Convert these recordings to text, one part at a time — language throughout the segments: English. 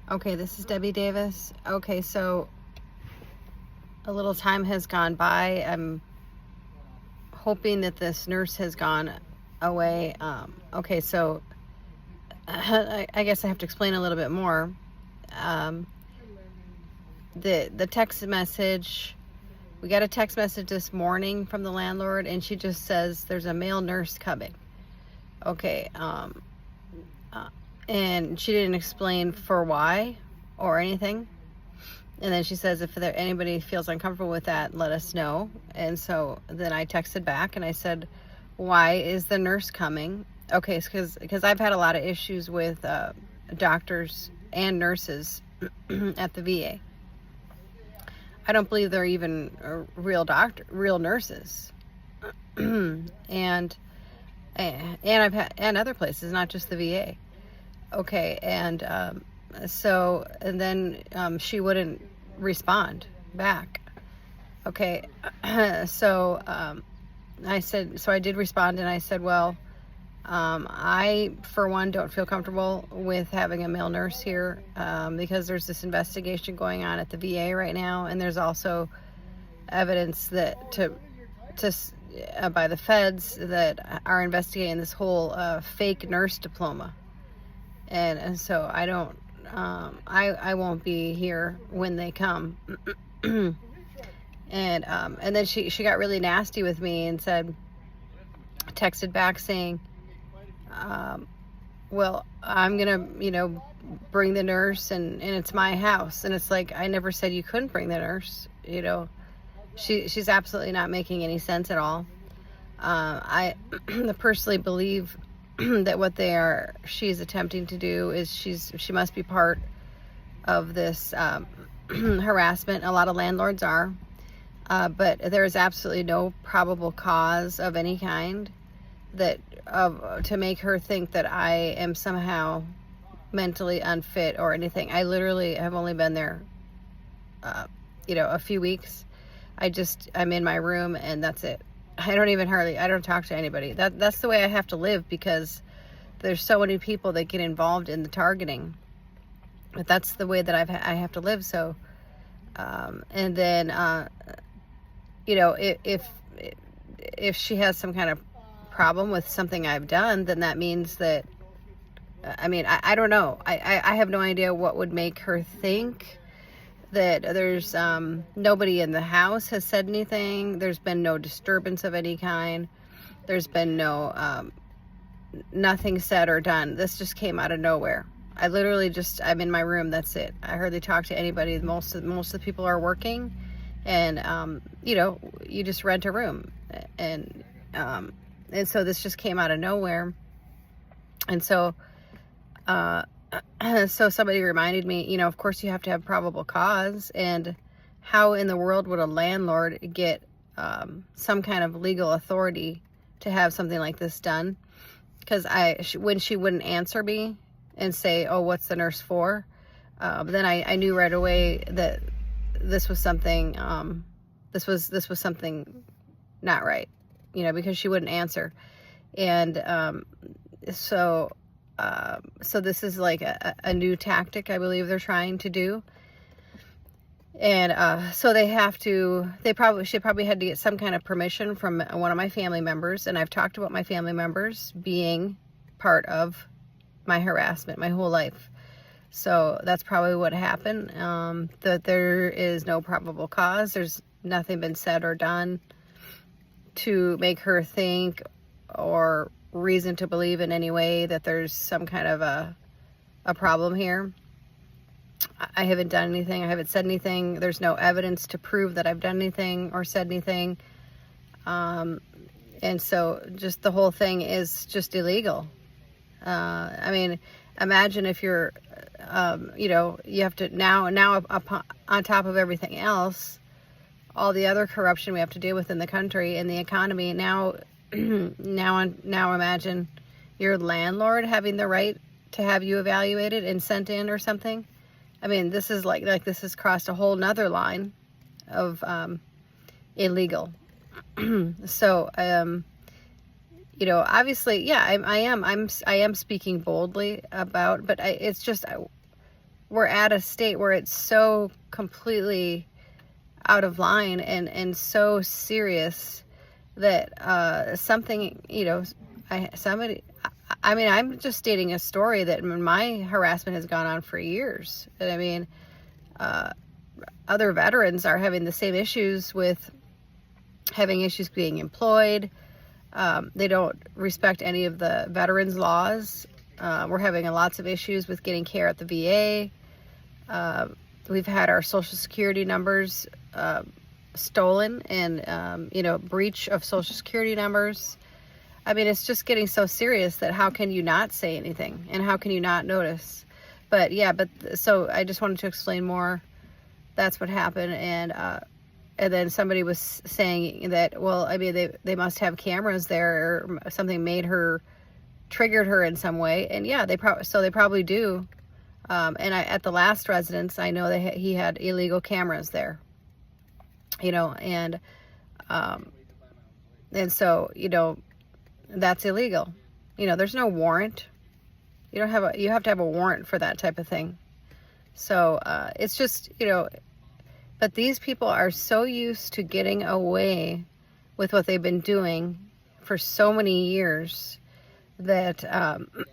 Okay, this is Debbie Davis. Okay, so a little time has gone by. I'm hoping that this nurse has gone away. Okay, so I guess I have to explain a little bit more. Um, the text message, we got a text message this morning from the landlord, and she just says there's a male nurse coming. Okay, and she didn't explain for why or anything. And then she says, if anybody feels uncomfortable with that, let us know. And so then I texted back and I said, why is the nurse coming? Okay, because I've had a lot of issues with doctors and nurses at the VA. I don't believe they're even real nurses. and I've had, and other places, not just the VA. Okay, and then she wouldn't respond back. Okay, so I did respond, and I said, well, I, for one, don't feel comfortable with having a male nurse here because there's this investigation going on at the VA right now, and there's also evidence that by the feds that are investigating this whole fake nurse diploma. And so I don't, I won't be here when they come. And then she got really nasty with me and texted back saying, well, I'm gonna, bring the nurse and it's my house. And it's like, I never said you couldn't bring the nurse, she's absolutely not making any sense at all. I personally believe that what she's attempting to do is she must be part of this harassment. A lot of landlords are, but there is absolutely no probable cause of any kind to make her think that I am somehow mentally unfit or anything. I literally have only been there, a few weeks. I'm in my room and that's it. I don't talk to anybody. That's the way I have to live because there's so many people that get involved in the targeting. But that's the way that I have to live. So, and then, if she has some kind of problem with something I've done, then that means that, I don't know. I have no idea what would make her think that there's nobody in the house has said anything. There's been no disturbance of any kind. There's been no nothing said or done. This just came out of nowhere. I literally I'm in my room. That's it. I hardly talk to anybody. Most of the people are working, and you just rent a room, and so this just came out of nowhere, and so. So somebody reminded me, of course you have to have probable cause, and how in the world would a landlord get some kind of legal authority to have something like this done? Because when she wouldn't answer me and say, oh, what's the nurse for? Then I knew right away that this was something, this was something not right, because she wouldn't answer. And so this is like a new tactic I believe they're trying to do. And so she probably had to get some kind of permission from one of my family members. And I've talked about my family members being part of my harassment my whole life. So that's probably what happened. That there is no probable cause. There's nothing been said or done to make her think or reason to believe in any way that there's some kind of a problem here. I haven't done anything. I haven't said anything. There's no evidence to prove that I've done anything or said anything. And so just the whole thing is just illegal. Imagine if you're, you have to now on top of everything else, all the other corruption we have to deal with in the country and the economy. Now imagine your landlord having the right to have you evaluated and sent in or something. This is like this has crossed a whole nother line of illegal. So, obviously, yeah, I am speaking boldly about, but it's just we're at a state where it's so completely out of line and so serious that something, I mean, I'm just stating a story that my harassment has gone on for years. And I mean, other veterans are having the same issues with having issues being employed. They don't respect any of the veterans laws. We're having lots of issues with getting care at the VA. We've had our Social Security numbers stolen and, breach of Social Security numbers. I mean, it's just getting so serious that how can you not say anything and how can you not notice? But yeah, so I just wanted to explain more. That's what happened. And then somebody was saying that, well, I mean, they must have cameras there or something triggered her in some way. And yeah, they probably do. And at the last residence, I know he had illegal cameras there, and so, that's illegal. There's no warrant. You have to have a warrant for that type of thing. So, it's just, but these people are so used to getting away with what they've been doing for so many years that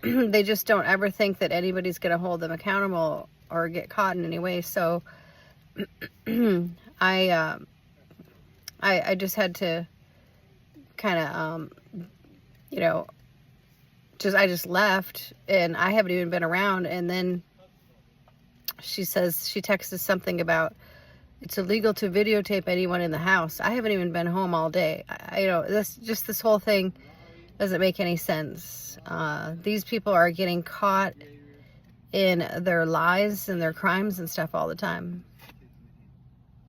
they just don't ever think that anybody's going to hold them accountable or get caught in any way. So I just had to kind of, I just left and I haven't even been around. And then she texted something about it's illegal to videotape anyone in the house. I haven't even been home all day. This whole thing doesn't make any sense. These people are getting caught in their lies and their crimes and stuff all the time.